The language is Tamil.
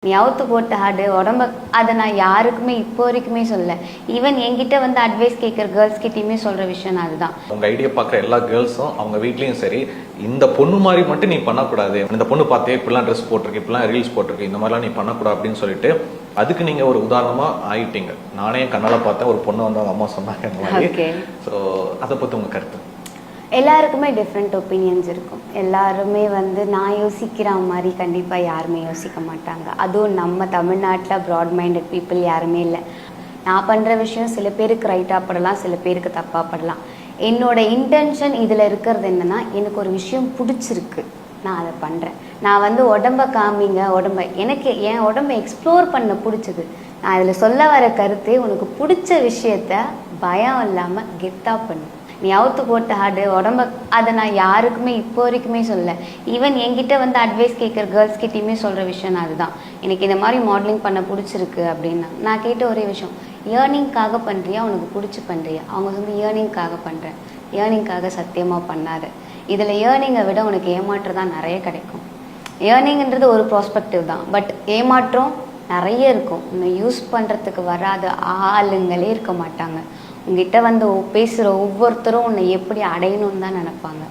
நீ அவுத்து போட்ட ஆடு உடம்ப அதை நான் யாருக்குமே இப்போ வரைக்குமே சொல்ல. ஈவன் என்கிட்ட வந்து அட்வைஸ் கேட்குற கேர்ள்ஸ் கிட்டயுமே சொல்ற விஷயம் அதுதான். உங்க ஐடியா பார்க்குற எல்லா கேர்ள்ஸும் அவங்க வீட்லயும் சரி, இந்த பொண்ணு மாதிரி மட்டும் நீ பண்ணக்கூடாது, இந்த பொண்ணு பார்த்தே இப்படிலாம் ட்ரெஸ் போட்டிருக்கு, இப்படிலாம் ரீல்ஸ் போட்டிருக்கு, இந்த மாதிரிலாம் நீ பண்ணக்கூடாது அப்படின்னு சொல்லிட்டு அதுக்கு நீங்க ஒரு உதாரணமா ஆயிட்டீங்க. நானே கண்ணால பார்த்தேன், ஒரு பொண்ணு வந்து அவங்க அம்மா சொன்னாங்க இந்த மாதிரி. ஸோ அதை பத்தி உங்க கருத்து? எல்லாருக்குமே டிஃப்ரெண்ட் ஒப்பீனியன்ஸ் இருக்கும். எல்லாருமே வந்து நான் யோசிக்கிற மாதிரி கண்டிப்பாக யாருமே யோசிக்க மாட்டாங்க. அதுவும் நம்ம தமிழ்நாட்டில் ப்ராட் மைண்டட் பீப்புள் யாருமே இல்லை. நான் பண்ணுற விஷயம் சில பேருக்கு ரைட்டாக படலாம், சில பேருக்கு தப்பாக படலாம். என்னோட இன்டென்ஷன் இதில் இருக்கிறது என்னென்னா, எனக்கு ஒரு விஷயம் பிடிச்சிருக்கு, நான் அதை பண்ணுறேன். நான் வந்து உடம்பை காமிங்க, எனக்கு என் உடம்பை எக்ஸ்ப்ளோர் பண்ண பிடிச்சது. நான் அதில் சொல்ல வர கருத்து, உனக்கு பிடிச்ச விஷயத்த பயம் இல்லாமல் கெத்தாக பண்ணு. நீ அவுத்து போட்ட ஆடு உடம்ப அதை நான் யாருக்குமே இப்போ வரைக்குமே சொல்ல. ஈவன் என்கிட்ட வந்து அட்வைஸ் கேட்குற கேர்ள்ஸ் கிட்டயுமே சொல்கிற விஷயம் அதுதான். எனக்கு இந்த மாதிரி மாடலிங் பண்ண பிடிச்சிருக்கு அப்படின்னா நான் கேட்ட ஒரே விஷயம், ஏர்னிங்காக பண்ணுறியா, உனக்கு பிடிச்சி பண்ணுறியா? அவங்க வந்து ஏர்னிங்காக பண்ணுறேன். ஏர்னிங்காக சத்தியமாக பண்ணாரு. இதில் ஏர்னிங்கை விட உனக்கு ஏமாற்றம் தான் நிறைய கிடைக்கும். ஏர்னிங்ன்றது ஒரு ப்ராஸ்பெக்டிவ் தான், பட் ஏமாற்றம் நிறைய இருக்கும். இன்னும் யூஸ் பண்ணுறதுக்கு வராத ஆளுங்களே இருக்க மாட்டாங்க. உங்ககிட்ட வந்து பேசுகிற ஒவ்வொருத்தரும் உன்னை எப்படி அடையணும்னு தான் நினைப்பாங்க.